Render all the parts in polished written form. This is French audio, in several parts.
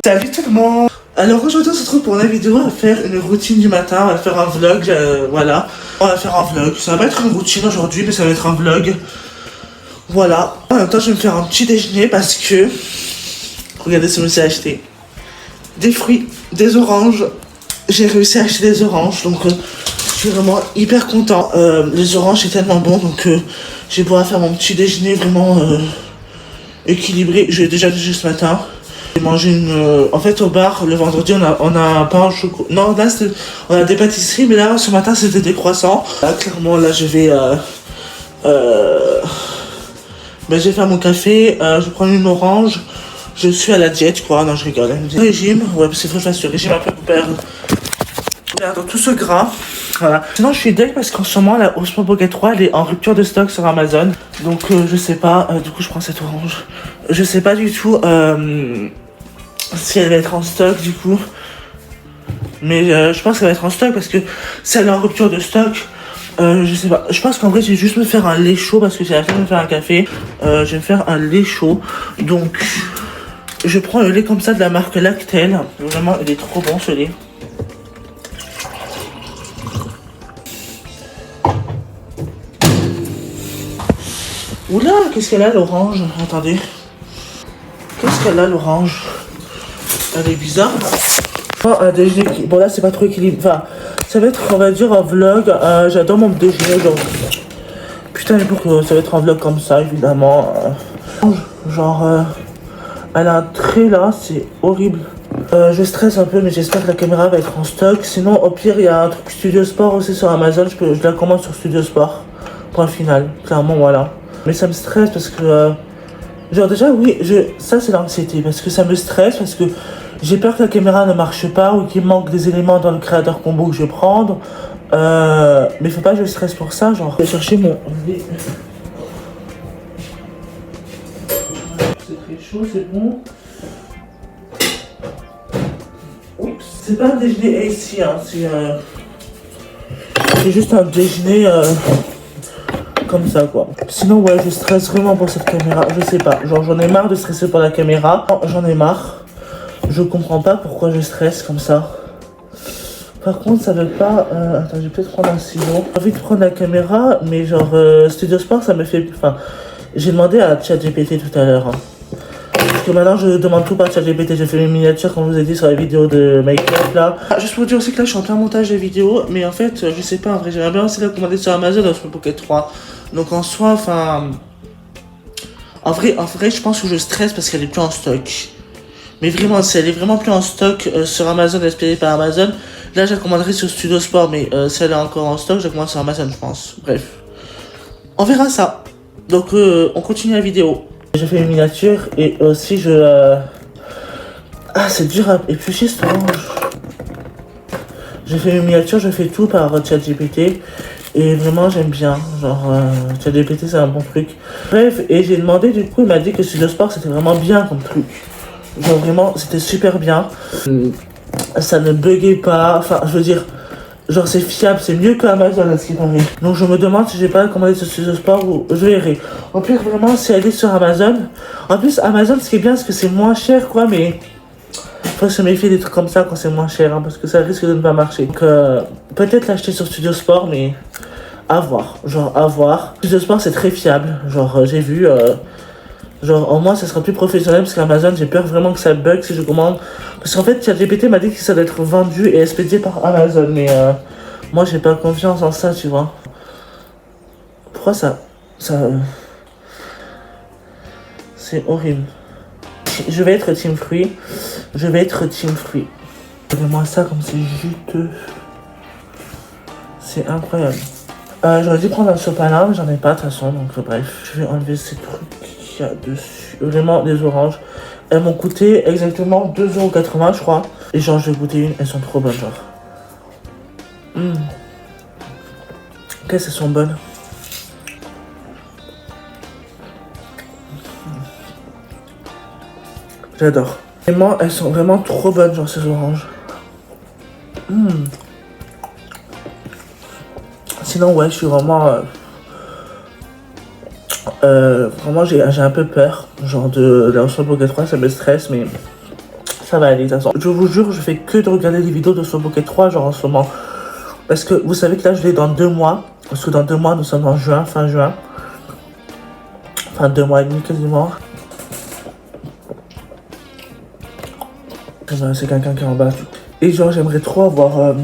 Salut tout le monde. Alors aujourd'hui on se retrouve pour la vidéo à faire une routine du matin, on va faire un vlog, voilà. On va faire un vlog, ça va pas être une routine aujourd'hui mais ça va être un vlog. Voilà. En même temps je vais me faire un petit déjeuner parce que... Regardez ce que je me suis acheté. Des fruits, des oranges. J'ai réussi à acheter des oranges donc je suis vraiment hyper content. Les oranges c'est tellement bon donc je vais pouvoir faire mon petit déjeuner vraiment équilibré. J'ai déjà mangé ce matin. J'ai mangé une... en fait au bar le vendredi on a pain au chocolat. Non là on a des pâtisseries mais là ce matin c'était des croissants. Là clairement là je vais je vais faire mon café, je prends une orange. Je suis à la diète quoi, non je rigole. Régime, ouais parce qu'il faut que je fasse ce régime un peu pour perdre tout ce gras. Voilà. Sinon je suis deg parce qu'en ce moment la Osmo Pocket 3 elle est en rupture de stock sur Amazon. Donc je sais pas, du coup je prends cette orange. Je sais pas du tout si elle va être en stock du coup. Mais je pense qu'elle va être en stock parce que si elle est en rupture de stock, je sais pas. Je pense qu'en vrai je vais juste me faire un lait chaud parce que j'ai la flemme de me faire un café. Je vais me faire un lait chaud. Donc je prends le lait comme ça de la marque Lactel. Vraiment il est trop bon ce lait. Oula, qu'est-ce qu'elle a l'orange? Attendez. Qu'est-ce qu'elle a l'orange? Elle est bizarre. Oh, un déjeuner qui... Bon là c'est pas trop équilibré. Enfin, ça va être on va dire un vlog. J'adore mon déjeuner donc... Putain mais pour que ça va être un vlog comme ça évidemment. Genre... elle a un trait là, c'est horrible. Je stresse un peu mais j'espère que la caméra va être en stock. Sinon au pire il y a un truc Studio Sport aussi sur Amazon. Je la commande sur Studio Sport. Point final. Clairement voilà. Mais ça me stresse parce que... genre déjà oui, ça c'est l'anxiété. Parce que ça me stresse, parce que j'ai peur que la caméra ne marche pas ou qu'il manque des éléments dans le créateur combo que je vais prendre. Mais faut pas que je stresse pour ça, genre. Je vais chercher mon... C'est très chaud, c'est bon. Oups. C'est pas un déjeuner ici, hein. C'est juste un déjeuner... comme ça quoi. Sinon ouais je stresse vraiment pour cette caméra. Je sais pas. Genre j'en ai marre de stresser pour la caméra. J'en ai marre. Je comprends pas pourquoi je stresse comme ça. Par contre ça veut pas... attends je vais peut-être prendre un stylo. J'ai envie de prendre la caméra. Mais genre Studio Sport ça me fait... Enfin j'ai demandé à ChatGPT tout à l'heure. Hein. Parce que maintenant je demande tout par ChatGPT. J'ai fait mes miniatures comme je vous ai dit sur la vidéo de make-up là. Juste pour dire aussi que là je suis en plein montage de vidéo. Mais en fait je sais pas en vrai. J'aimerais bien aussi la commander sur Amazon dans ce Pocket 3. Donc en soi, enfin... En vrai, je pense que je stresse parce qu'elle est plus en stock. Mais vraiment, si elle est vraiment plus en stock sur Amazon, inspirée par Amazon, là je la commanderai sur Studio Sport. Mais si elle est encore en stock, je la commande sur Amazon, je pense. Bref. On verra ça. Donc on continue la vidéo. J'ai fait une miniature et aussi je... Ah, c'est dur à éplucher cette orange. J'ai fait une miniature, je fais tout par ChatGPT. Et vraiment j'aime bien, genre ChatGPT c'est un bon truc. Bref, et j'ai demandé du coup, il m'a dit que Studio Sport c'était vraiment bien comme truc. Genre vraiment c'était super bien. Ça ne buguait pas, enfin je veux dire, genre c'est fiable, c'est mieux que Amazon à ce qui paraît. Donc je me demande si j'ai pas commandé sur Studio Sport ou je verrai. Au pire vraiment si elle est sur Amazon. En plus Amazon ce qui est bien c'est que c'est moins cher quoi mais... Faut se méfier des trucs comme ça quand c'est moins cher hein, parce que ça risque de ne pas marcher. Donc peut-être l'acheter sur Studio Sport mais à voir, genre à voir. Studio Sport c'est très fiable, genre j'ai vu, genre au moins ça sera plus professionnel parce qu'Amazon j'ai peur vraiment que ça bug si je commande. Parce qu'en fait ChatGPT m'a dit que ça doit être vendu et expédié par Amazon mais moi j'ai pas confiance en ça tu vois. Pourquoi ça c'est horrible. Je vais être team fruit. Je vais être team fruit. Regardez-moi ça comme c'est juteux. C'est incroyable. J'aurais dû prendre un sopalin, mais j'en ai pas de toute façon. Donc bref, je vais enlever ces trucs qu'il y a dessus. Vraiment des oranges. Elles m'ont coûté exactement 2,80 € je crois. Et genre je vais goûter une, elles sont trop bonnes genre. Qu'est-ce qu'elles sont bonnes. J'adore. Vraiment, elles sont vraiment trop bonnes, genre ces oranges. Sinon, ouais, je suis vraiment Vraiment j'ai un peu peur, genre de la Osmo Pocket 3, ça me stresse, mais ça va aller de toute façon. Je vous jure, je fais que de regarder des vidéos de Osmo Pocket 3 genre en ce moment. Parce que vous savez que là je l'ai dans 2 mois, parce que dans 2 mois nous sommes en juin, fin juin. Enfin 2 mois et demi quasiment. C'est quelqu'un qui est en bas. Et genre j'aimerais trop avoir...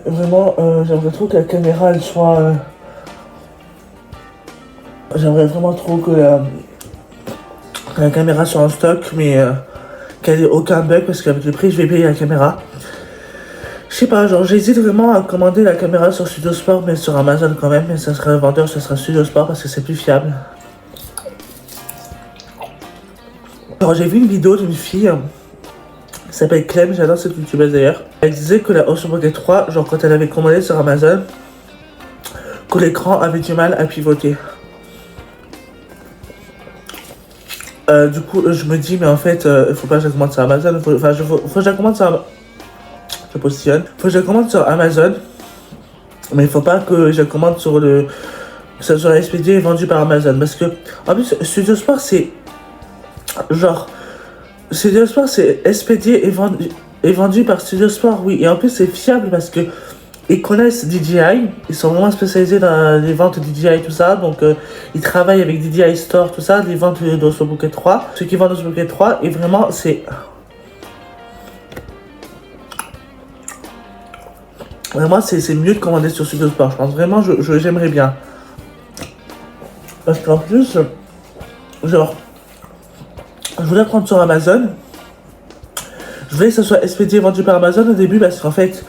Vraiment, j'aimerais trop que la caméra elle soit... J'aimerais vraiment trop que la caméra soit en stock, mais qu'elle ait aucun bug, parce qu'avec le prix je vais payer la caméra. Je sais pas, genre j'hésite vraiment à commander la caméra sur Studio Sport, mais sur Amazon quand même, mais ça sera le vendeur, ça sera Studio Sport parce que c'est plus fiable. Alors j'ai vu une vidéo d'une fille qui s'appelle Clem, j'adore cette youtubeuse d'ailleurs. Elle disait que la Osmo Pocket 3, genre quand elle avait commandé sur Amazon, que l'écran avait du mal à pivoter. Du coup je me dis mais en fait il faut pas que je la commande sur Amazon, faut que je la commande sur je positionne. Faut que je la commande sur Amazon, mais il faut pas que je la commande sur que ça soit expédié et vendu par Amazon, parce que en plus Studio Sport c'est genre Studio Sport c'est expédié et vendu par Studio Sport, oui, et en plus c'est fiable parce que ils connaissent DJI, ils sont vraiment spécialisés dans les ventes DJI et tout ça, donc ils travaillent avec DJI Store, tout ça, les ventes d'Osmo Pocket 3, ceux qui vendent Osmo Pocket 3, et vraiment c'est... Vraiment c'est mieux de commander sur Studio Sport, je pense vraiment, j'aimerais bien. Parce qu'en plus, genre, je voulais prendre sur Amazon, je voulais que ça soit expédié et vendu par Amazon au début, parce qu'en fait...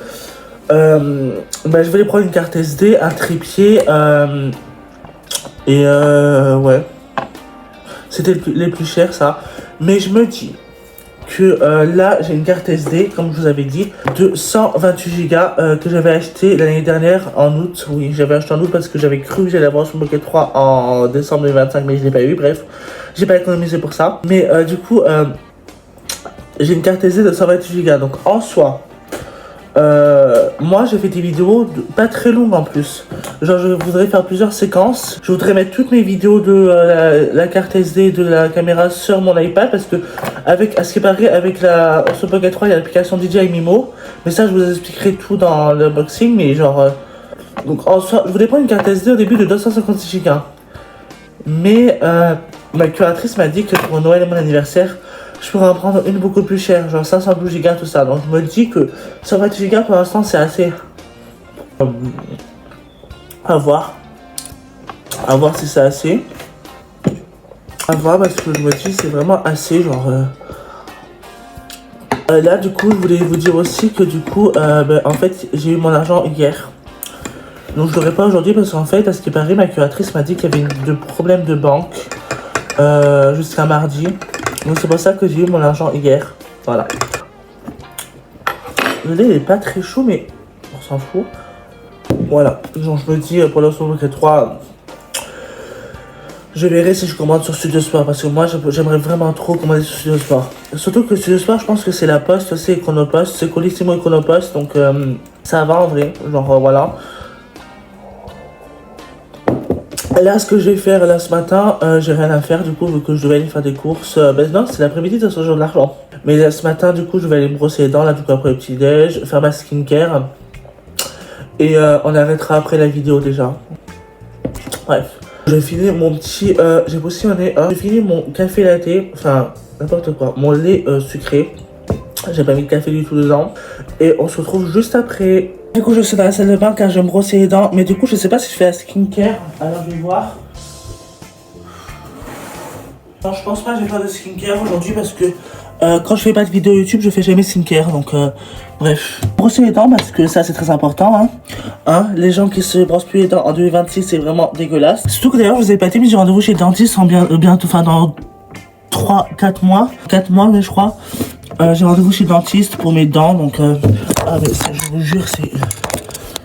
je voulais prendre une carte SD, un trépied, ouais, c'était les plus chers ça. Mais je me dis que là j'ai une carte SD, comme je vous avais dit, de 128 Go que j'avais acheté l'année dernière en août. Oui, j'avais acheté en août parce que j'avais cru que j'allais avoir sur Pocket 3 en décembre 2025, mais je l'ai pas eu. Bref, j'ai pas économisé pour ça. Mais du coup, j'ai une carte SD de 128 Go, donc en soi. Moi j'ai fait des vidéos pas très longues en plus. Genre je voudrais faire plusieurs séquences. Je voudrais mettre toutes mes vidéos de la carte SD de la caméra sur mon iPad, parce que à ce qui paraît avec la Osmo Pocket 3 il y a l'application DJI Mimo. Mais ça je vous expliquerai tout dans l'unboxing. Mais genre donc en soi je voulais prendre une carte SD au début de 256 Go. Mais ma curatrice m'a dit que pour Noël et mon anniversaire je pourrais en prendre une beaucoup plus chère, genre 512 Go, tout ça. Donc je me dis que 128 Go pour l'instant c'est assez. À voir. À voir si c'est assez. À voir, parce que je me dis c'est vraiment assez, genre. Là du coup je voulais vous dire aussi que du coup en fait j'ai eu mon argent hier. Donc je l'aurai pas aujourd'hui parce qu'en fait à ce qui paraît ma curatrice m'a dit qu'il y avait des problèmes de banque jusqu'à mardi. Donc c'est pour ça que j'ai eu mon argent hier. Voilà. Le lait il est pas très chaud, mais on s'en fout. Voilà. Genre je me dis pour l'Osmo Pocket 3, je verrai si je commande sur Studio Sport, parce que moi j'aimerais vraiment trop commander sur Studio Sport. Surtout que Studio Sport je pense que c'est la Poste, c'est Econopost, c'est Colissimo Econopost, donc ça va en vrai. Genre voilà. Là, ce que je vais faire là ce matin, j'ai rien à faire du coup, vu que je devais aller faire des courses. Non, c'est l'après-midi de ce jour de l'argent. Mais là, ce matin, du coup, je vais aller me brosser les dents là, du coup, après le petit-déj, faire ma skincare. Et on arrêtera après la vidéo déjà. Bref, j'ai fini mon petit. J'ai positionné. J'ai fini mon café latte, enfin, n'importe quoi, mon lait sucré. J'ai pas mis de café du tout dedans. Et on se retrouve juste après. Du coup je suis dans la salle de bain car je vais me brosser les dents. Mais du coup je sais pas si je fais la skincare. Alors je vais voir. Non, je pense pas que je vais faire de skincare aujourd'hui, parce que quand je fais pas de vidéo YouTube je fais jamais skincare. Donc bref. Brosser les dents parce que ça c'est très important hein. Les gens qui se brossent plus les dents en 2026 c'est vraiment dégueulasse. Surtout que d'ailleurs je vous avais pas dit mais j'ai rendez-vous chez le dentiste en bientôt, enfin dans 4 mois. 4 mois mais je crois. J'ai rendez-vous chez le dentiste pour mes dents, donc ah mais ça, je vous jure c'est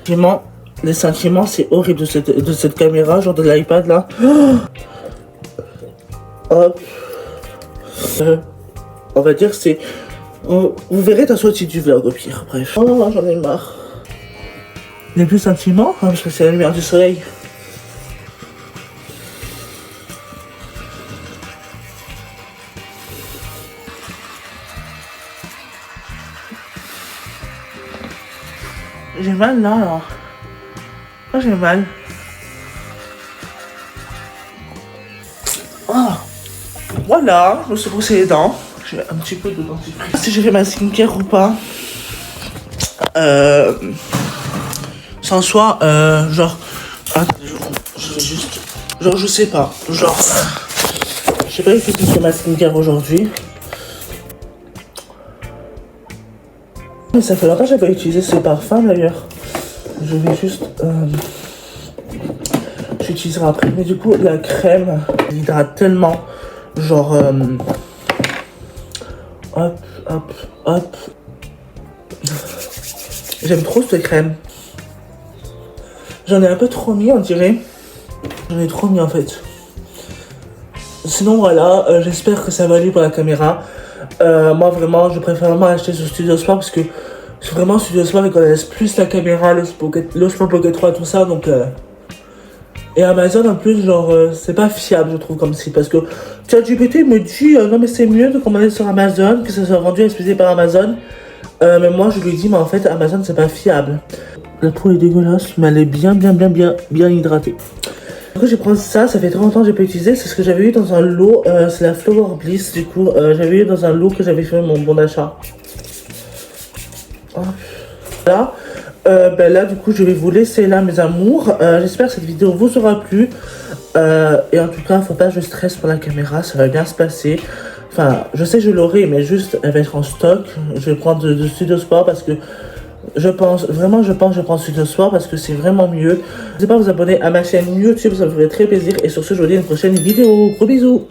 vraiment les sentiments, c'est horrible de cette caméra, genre de l'iPad là. Hop. On va dire c'est vous verrez ta sortie du vlog au pire. Bref. Oh j'en ai marre. Les plus sentiments parce que c'est la lumière du soleil. J'ai mal là, alors. Pourquoi j'ai mal? Ah. Voilà, je me suis brossé les dents. J'ai un petit peu de dentifrice. Si j'ai fait ma skincare ou pas. Sans soi, genre. Attendez, je vais juste. Genre, je sais pas. Genre. Je sais pas si j'ai fait ma skincare aujourd'hui. Mais ça fait longtemps que j'ai pas utilisé ce parfum d'ailleurs. Je vais juste. J'utiliserai après. Mais du coup, la crème hydrate tellement. Genre. Hop, hop, hop. J'aime trop cette crème. J'en ai un peu trop mis, on dirait. J'en ai trop mis en fait. Sinon voilà, j'espère que ça va aller pour la caméra. Moi vraiment, je préfère vraiment acheter ce Studio Sport parce que vraiment Studio Sport ils connaissent plus la caméra, l'Osmo Pocket 3 tout ça donc. Et Amazon en plus genre c'est pas fiable je trouve comme si parce que ChatGPT me dit non mais c'est mieux de commander sur Amazon que ça soit vendu et expédié par Amazon. Mais moi je lui dis mais en fait Amazon c'est pas fiable. La peau est dégueulasse mais elle est bien hydratée. Du coup je prends ça, ça fait très longtemps que j'ai pas utilisé, c'est ce que j'avais eu dans un lot, c'est la Flower Bliss du coup, j'avais eu dans un lot que j'avais fait mon bon d'achat. Là, ben là du coup je vais vous laisser là mes amours, j'espère que cette vidéo vous aura plu, et en tout cas faut pas que je stresse pour la caméra, ça va bien se passer. Enfin je sais que je l'aurai mais juste elle va être en stock, je vais prendre de Studio Sport parce que je pense que je prends Studio Sport parce que c'est vraiment mieux. N'hésitez pas à vous abonner à ma chaîne YouTube, ça me ferait très plaisir. Et sur ce, je vous dis à une prochaine vidéo. Gros bisous.